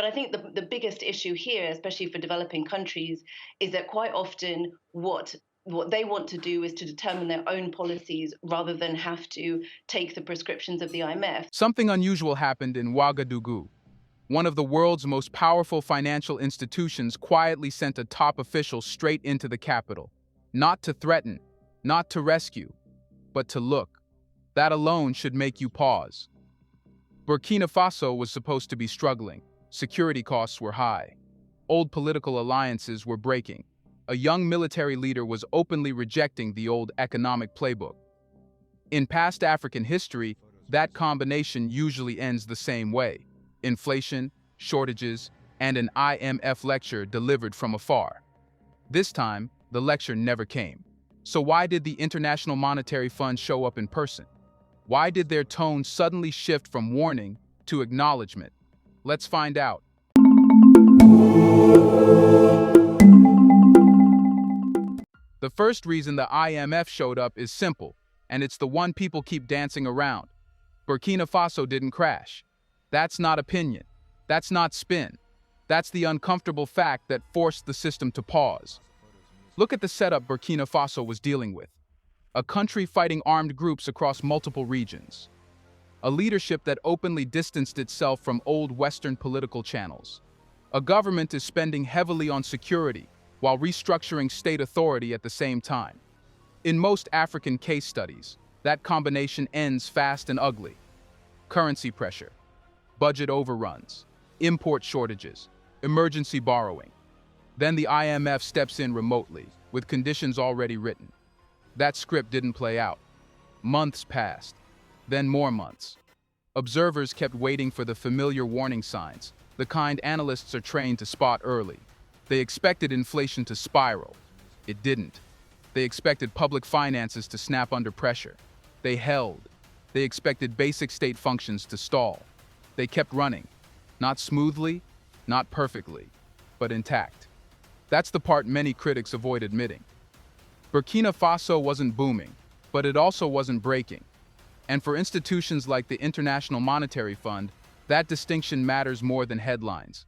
But I think the biggest issue here, especially for developing countries, is that quite often what they want to do is to determine their own policies rather than have to take the prescriptions of the IMF. Something unusual happened in Ouagadougou. One of the world's most powerful financial institutions quietly sent a top official straight into the capital. Not to threaten, not to rescue, but to look. That alone should make you pause. Burkina Faso was supposed to be struggling. Security costs were high. Old political alliances were breaking. A young military leader was openly rejecting the old economic playbook. In past African history, that combination usually ends the same way: inflation, shortages, and an IMF lecture delivered from afar. This time, the lecture never came. So why did the International Monetary Fund show up in person? Why did their tone suddenly shift from warning to acknowledgement? Let's find out. The first reason the IMF showed up is simple, and it's the one people keep dancing around. Burkina Faso didn't crash. That's not opinion. That's not spin. That's the uncomfortable fact that forced the system to pause. Look at the setup Burkina Faso was dealing with. A country fighting armed groups across multiple regions. A leadership that openly distanced itself from old Western political channels. A government is spending heavily on security while restructuring state authority at the same time. In most African case studies, that combination ends fast and ugly. Currency pressure, budget overruns, import shortages, emergency borrowing. Then the IMF steps in remotely, with conditions already written. That script didn't play out. Months passed, then more months. Observers kept waiting for the familiar warning signs, the kind analysts are trained to spot early. They expected inflation to spiral. It didn't. They expected public finances to snap under pressure. They held. They expected basic state functions to stall. They kept running. Not smoothly, not perfectly, but intact. That's the part many critics avoid admitting. Burkina Faso wasn't booming, but it also wasn't breaking. And for institutions like the International Monetary Fund, that distinction matters more than headlines.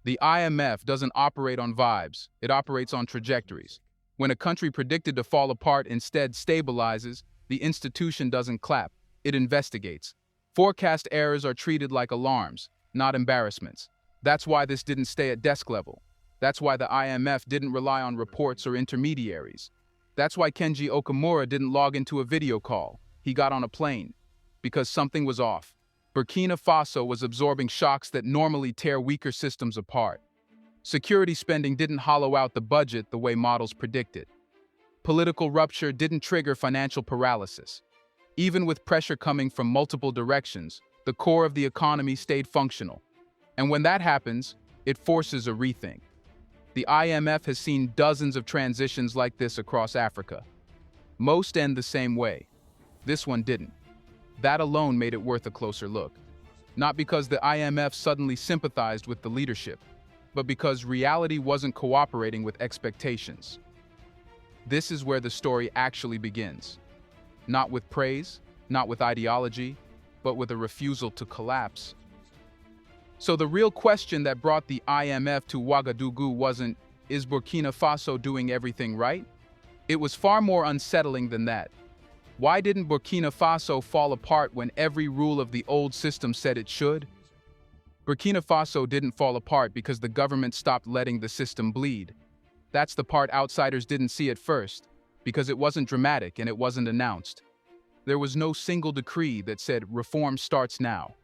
The IMF doesn't operate on vibes, it operates on trajectories. When a country predicted to fall apart instead stabilizes, the institution doesn't clap, it investigates. Forecast errors are treated like alarms, not embarrassments. That's why this didn't stay at desk level. That's why the IMF didn't rely on reports or intermediaries. That's why Kenji Okamura didn't log into a video call. He got on a plane. Because something was off. Burkina Faso was absorbing shocks that normally tear weaker systems apart. Security spending didn't hollow out the budget the way models predicted. Political rupture didn't trigger financial paralysis. Even with pressure coming from multiple directions, the core of the economy stayed functional. And when that happens, it forces a rethink. The IMF has seen dozens of transitions like this across Africa. Most end the same way. This one didn't. That alone made it worth a closer look. Not because the IMF suddenly sympathized with the leadership, but because reality wasn't cooperating with expectations. This is where the story actually begins. Not with praise, not with ideology, but with a refusal to collapse. So the real question that brought the IMF to Ouagadougou wasn't, is Burkina Faso doing everything right? It was far more unsettling than that. Why didn't Burkina Faso fall apart when every rule of the old system said it should? Burkina Faso didn't fall apart because the government stopped letting the system bleed. That's the part outsiders didn't see at first, because it wasn't dramatic and it wasn't announced. There was no single decree that said reform starts now.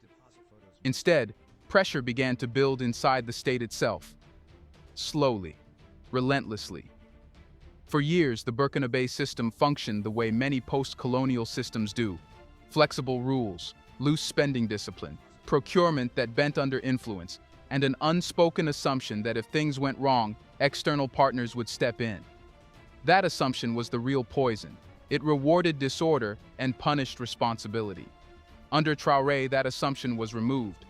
Instead, pressure began to build inside the state itself. Slowly, relentlessly. For years, the Burkinabe system functioned the way many post-colonial systems do. Flexible rules, loose spending discipline, procurement that bent under influence, and an unspoken assumption that if things went wrong, external partners would step in. That assumption was the real poison. It rewarded disorder and punished responsibility. Under Traoré, that assumption was removed.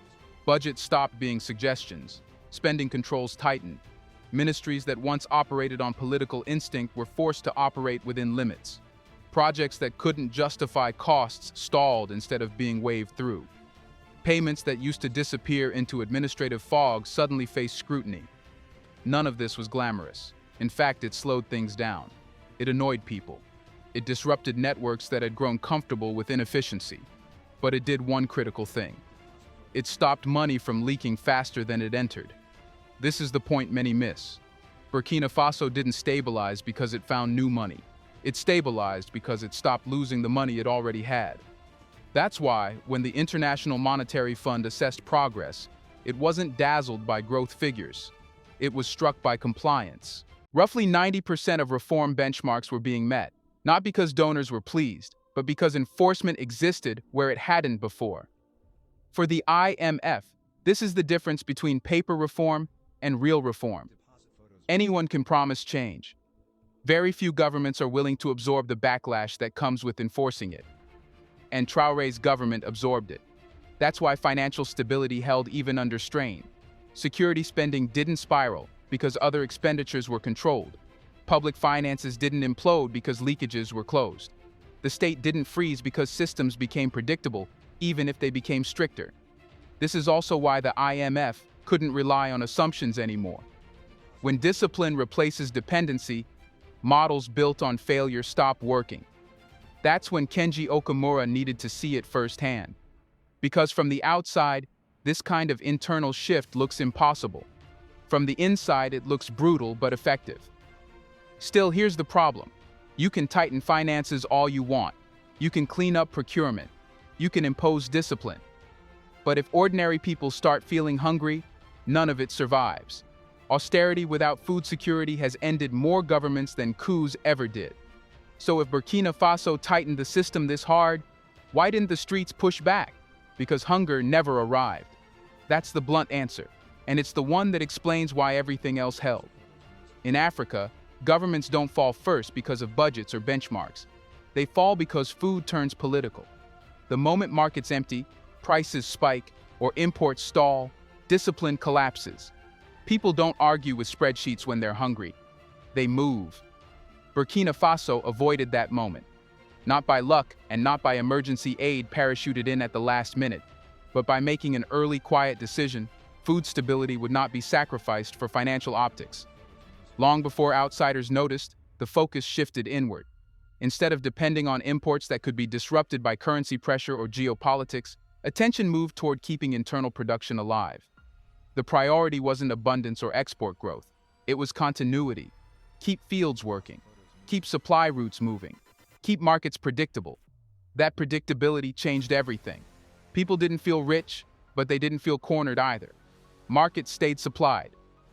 Budgets stopped being suggestions. Spending controls tightened. Ministries that once operated on political instinct were forced to operate within limits. Projects that couldn't justify costs stalled instead of being waved through. Payments that used to disappear into administrative fog suddenly faced scrutiny. None of this was glamorous. In fact, it slowed things down. It annoyed people. It disrupted networks that had grown comfortable with inefficiency. But it did one critical thing. It stopped money from leaking faster than it entered. This is the point many miss. Burkina Faso didn't stabilize because it found new money. It stabilized because it stopped losing the money it already had. That's why, when the International Monetary Fund assessed progress, it wasn't dazzled by growth figures. It was struck by compliance. Roughly 90% of reform benchmarks were being met, not because donors were pleased, but because enforcement existed where it hadn't before. For the IMF, this is the difference between paper reform and real reform. Anyone can promise change. Very few governments are willing to absorb the backlash that comes with enforcing it. And Traoré's government absorbed it. That's why financial stability held even under strain. Security spending didn't spiral because other expenditures were controlled. Public finances didn't implode because leakages were closed. The state didn't freeze because systems became predictable, even if they became stricter. This is also why the IMF couldn't rely on assumptions anymore. When discipline replaces dependency, models built on failure stop working. That's when Kenji Okamura needed to see it firsthand. Because from the outside, this kind of internal shift looks impossible. From the inside, it looks brutal but effective. Still, here's the problem. You can tighten finances all you want. You can clean up procurement. You can impose discipline. But if ordinary people start feeling hungry, none of it survives. Austerity without food security has ended more governments than coups ever did. So if Burkina Faso tightened the system this hard, why didn't the streets push back? Because hunger never arrived. That's the blunt answer, and it's the one that explains why everything else held. In Africa, governments don't fall first because of budgets or benchmarks. They fall because food turns political. The moment markets empty, prices spike, or imports stall, discipline collapses. People don't argue with spreadsheets when they're hungry. They move. Burkina Faso avoided that moment. Not by luck and not by emergency aid parachuted in at the last minute, but by making an early, quiet decision. Food stability would not be sacrificed for financial optics. Long before outsiders noticed, the focus shifted inward. Instead of depending on imports that could be disrupted by currency pressure or geopolitics, attention moved toward keeping internal production alive. The priority wasn't abundance or export growth. It was continuity. Keep fields working. Keep supply routes moving. Keep markets predictable. That predictability changed everything. People didn't feel rich, but they didn't feel cornered either. Markets stayed supplied.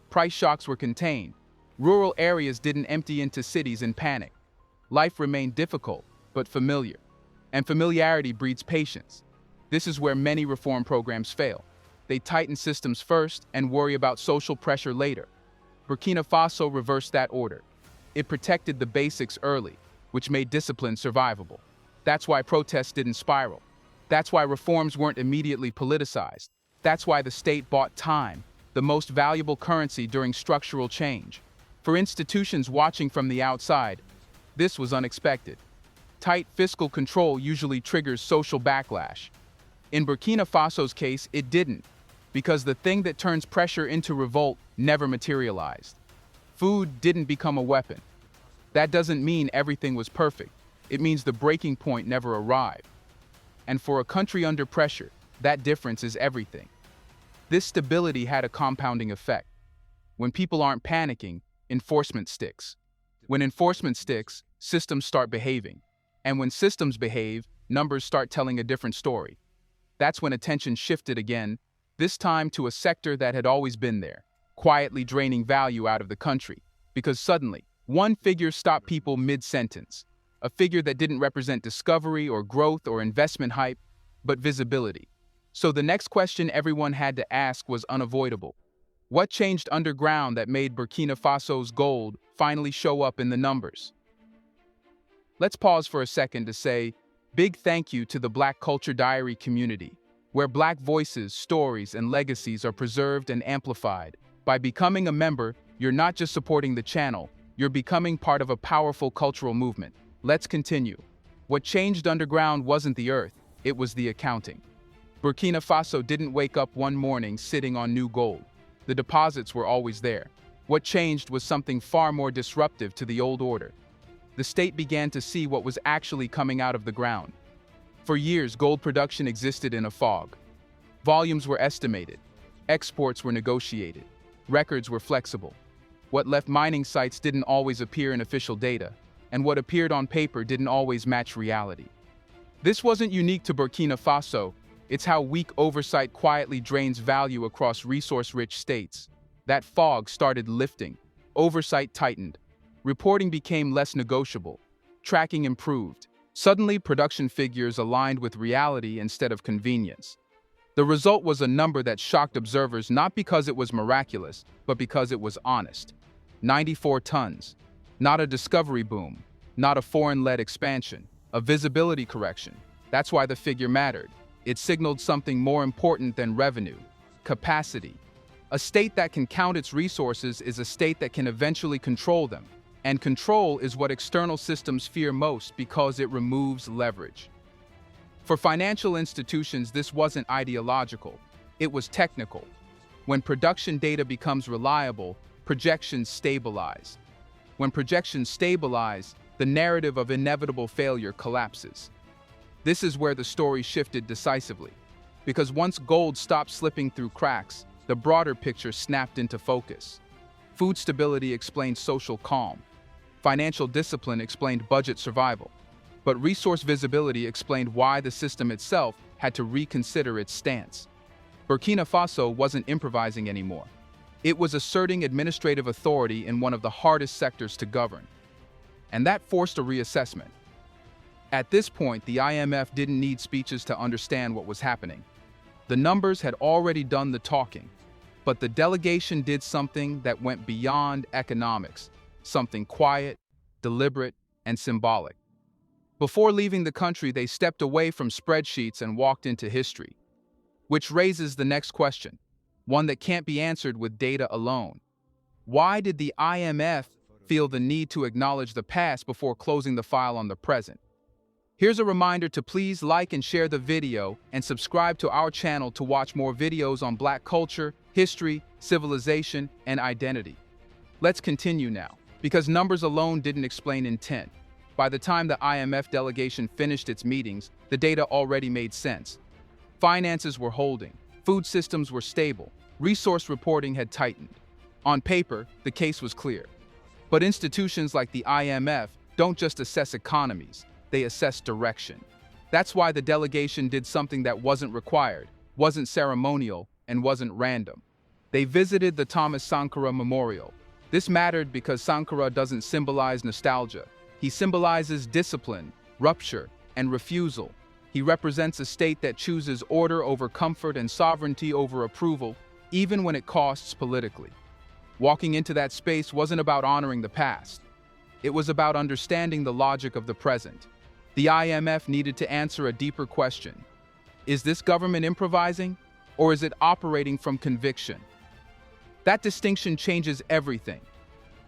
Price shocks were contained. Rural areas didn't empty into cities in panic. Life remained difficult, but familiar. And familiarity breeds patience. This is where many reform programs fail. They tighten systems first and worry about social pressure later. Burkina Faso reversed that order. It protected the basics early, which made discipline survivable. That's why protests didn't spiral. That's why reforms weren't immediately politicized. That's why the state bought time, the most valuable currency during structural change. For institutions watching from the outside, this was unexpected. Tight fiscal control usually triggers social backlash. In Burkina Faso's case, it didn't, because the thing that turns pressure into revolt never materialized. Food didn't become a weapon. That doesn't mean everything was perfect. It means the breaking point never arrived. And for a country under pressure, that difference is everything. This stability had a compounding effect. When people aren't panicking, enforcement sticks. When enforcement sticks, systems start behaving. And when systems behave, numbers start telling a different story. That's when attention shifted again, this time to a sector that had always been there, quietly draining value out of the country, because suddenly, one figure stopped people mid-sentence, a figure that didn't represent discovery or growth or investment hype, but visibility. So the next question everyone had to ask was unavoidable. What changed underground that made Burkina Faso's gold finally show up in the numbers? Let's pause for a second to say, big thank you to the Black Culture Diary community, where Black voices, stories, and legacies are preserved and amplified. By becoming a member, you're not just supporting the channel, you're becoming part of a powerful cultural movement. Let's continue. What changed underground wasn't the earth, it was the accounting. Burkina Faso didn't wake up one morning sitting on new gold. The deposits were always there. What changed was something far more disruptive to the old order. The state began to see what was actually coming out of the ground. For years, gold production existed in a fog. Volumes were estimated. Exports were negotiated. Records were flexible. What left mining sites didn't always appear in official data, and what appeared on paper didn't always match reality. This wasn't unique to Burkina Faso. It's how weak oversight quietly drains value across resource-rich states. That fog started lifting. Oversight tightened. Reporting became less negotiable. Tracking improved. Suddenly, production figures aligned with reality instead of convenience. The result was a number that shocked observers not because it was miraculous, but because it was honest. 94 tons. Not a discovery boom. Not a foreign-led expansion. A visibility correction. That's why the figure mattered. It signaled something more important than revenue: capacity. A state that can count its resources is a state that can eventually control them. And control is what external systems fear most because it removes leverage. For financial institutions, this wasn't ideological. It was technical. When production data becomes reliable, projections stabilize. When projections stabilize, the narrative of inevitable failure collapses. This is where the story shifted decisively. Because once gold stopped slipping through cracks, the broader picture snapped into focus. Food stability explained social calm. Financial discipline explained budget survival. But resource visibility explained why the system itself had to reconsider its stance. Burkina Faso wasn't improvising anymore. It was asserting administrative authority in one of the hardest sectors to govern. And that forced a reassessment. At this point, the IMF didn't need speeches to understand what was happening. The numbers had already done the talking. But the delegation did something that went beyond economics, something quiet, deliberate, and symbolic. Before leaving the country, they stepped away from spreadsheets and walked into history. Which raises the next question, one that can't be answered with data alone. Why did the IMF feel the need to acknowledge the past before closing the file on the present? Here's a reminder to please like and share the video and subscribe to our channel to watch more videos on Black culture, history, civilization, and identity. Let's continue now, because numbers alone didn't explain intent. By the time the IMF delegation finished its meetings, the data already made sense. Finances were holding, food systems were stable, resource reporting had tightened. On paper, the case was clear. But institutions like the IMF don't just assess economies, they assess direction. That's why the delegation did something that wasn't required, wasn't ceremonial, and wasn't random. They visited the Thomas Sankara Memorial. This mattered because Sankara doesn't symbolize nostalgia. He symbolizes discipline, rupture, and refusal. He represents a state that chooses order over comfort and sovereignty over approval, even when it costs politically. Walking into that space wasn't about honoring the past. It was about understanding the logic of the present. The IMF needed to answer a deeper question. Is this government improvising, or is it operating from conviction? That distinction changes everything.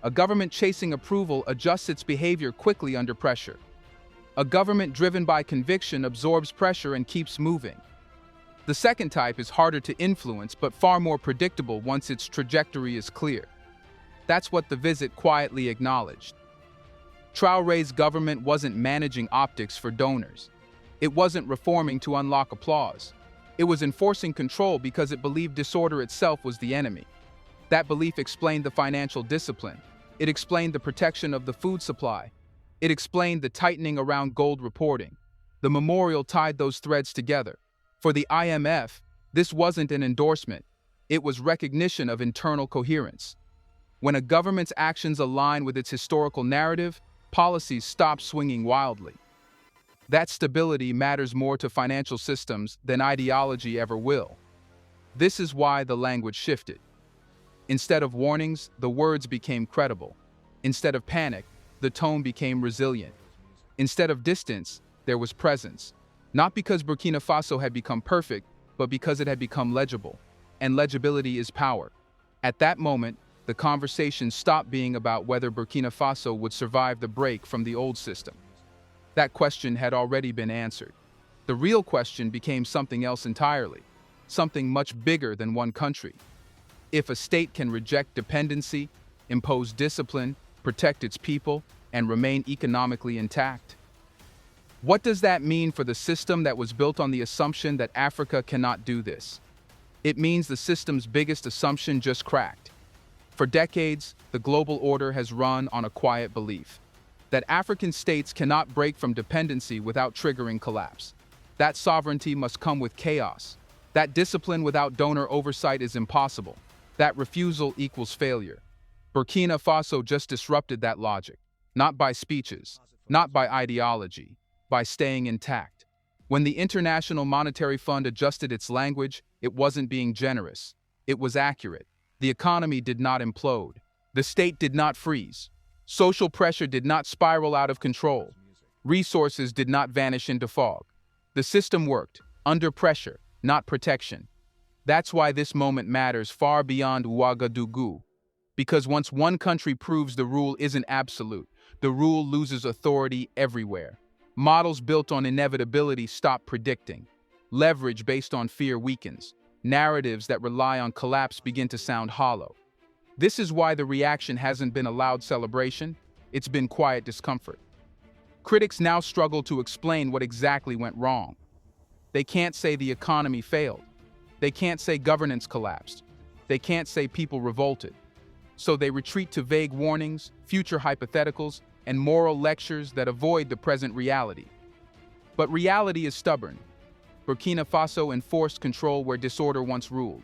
A government chasing approval adjusts its behavior quickly under pressure. A government driven by conviction absorbs pressure and keeps moving. The second type is harder to influence but far more predictable once its trajectory is clear. That's what the visit quietly acknowledged. Traoré's government wasn't managing optics for donors. It wasn't reforming to unlock applause. It was enforcing control because it believed disorder itself was the enemy. That belief explained the financial discipline. It explained the protection of the food supply. It explained the tightening around gold reporting. The memorial tied those threads together. For the IMF, this wasn't an endorsement. It was recognition of internal coherence. When a government's actions align with its historical narrative, policies stop swinging wildly. That stability matters more to financial systems than ideology ever will. This is why the language shifted. Instead of warnings, the words became credible. Instead of panic, the tone became resilient. Instead of distance, there was presence. Not because Burkina Faso had become perfect, but because it had become legible. And legibility is power. At that moment, the conversation stopped being about whether Burkina Faso would survive the break from the old system. That question had already been answered. The real question became something else entirely, something much bigger than one country. If a state can reject dependency, impose discipline, protect its people, and remain economically intact, what does that mean for the system that was built on the assumption that Africa cannot do this? It means the system's biggest assumption just cracked. For decades, the global order has run on a quiet belief that African states cannot break from dependency without triggering collapse. That sovereignty must come with chaos. That discipline without donor oversight is impossible. That refusal equals failure. Burkina Faso just disrupted that logic, not by speeches, not by ideology, by staying intact. When the International Monetary Fund adjusted its language, it wasn't being generous. It was accurate. The economy did not implode. The state did not freeze. Social pressure did not spiral out of control. Resources did not vanish into fog. The system worked, under pressure, not protection. That's why this moment matters far beyond Ouagadougou. Because once one country proves the rule isn't absolute, the rule loses authority everywhere. Models built on inevitability stop predicting. Leverage based on fear weakens. Narratives that rely on collapse begin to sound hollow. This is why the reaction hasn't been a loud celebration, it's been quiet discomfort. Critics now struggle to explain what exactly went wrong. They can't say the economy failed. They can't say governance collapsed. They can't say people revolted. So they retreat to vague warnings, future hypotheticals, and moral lectures that avoid the present reality. But reality is stubborn. Burkina Faso enforced control where disorder once ruled.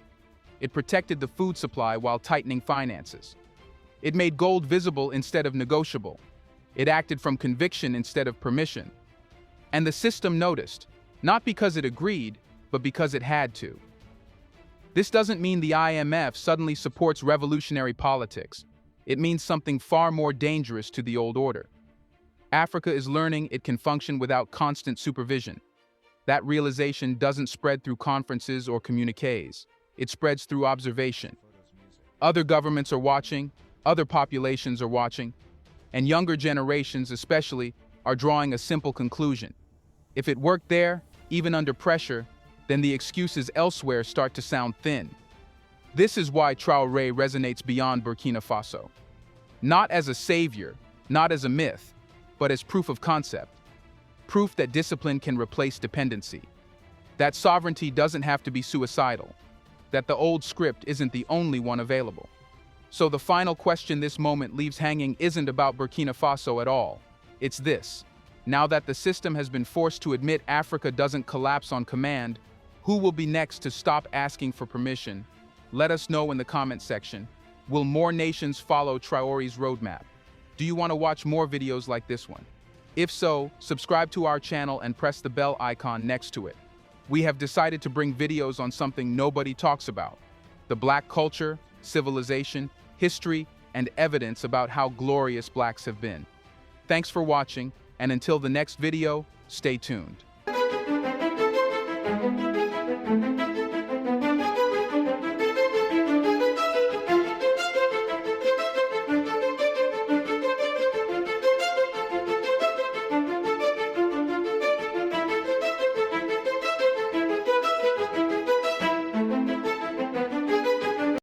It protected the food supply while tightening finances. It made gold visible instead of negotiable. It acted from conviction instead of permission. And the system noticed, not because it agreed, but because it had to. This doesn't mean the IMF suddenly supports revolutionary politics. It means something far more dangerous to the old order. Africa is learning it can function without constant supervision. That realization doesn't spread through conferences or communiques. It spreads through observation. Other governments are watching, other populations are watching, and younger generations especially are drawing a simple conclusion. If it worked there, even under pressure, then the excuses elsewhere start to sound thin. This is why Traoré resonates beyond Burkina Faso. Not as a savior, not as a myth, but as proof of concept. Proof that discipline can replace dependency. That sovereignty doesn't have to be suicidal. That the old script isn't the only one available. So the final question this moment leaves hanging isn't about Burkina Faso at all. It's this. Now that the system has been forced to admit Africa doesn't collapse on command, who will be next to stop asking for permission? Let us know in the comment section. Will more nations follow Traoré's roadmap? Do you want to watch more videos like this one? If so, subscribe to our channel and press the bell icon next to it. We have decided to bring videos on something nobody talks about: the Black culture, civilization, history, and evidence about how glorious Blacks have been. Thanks for watching, and until the next video, stay tuned.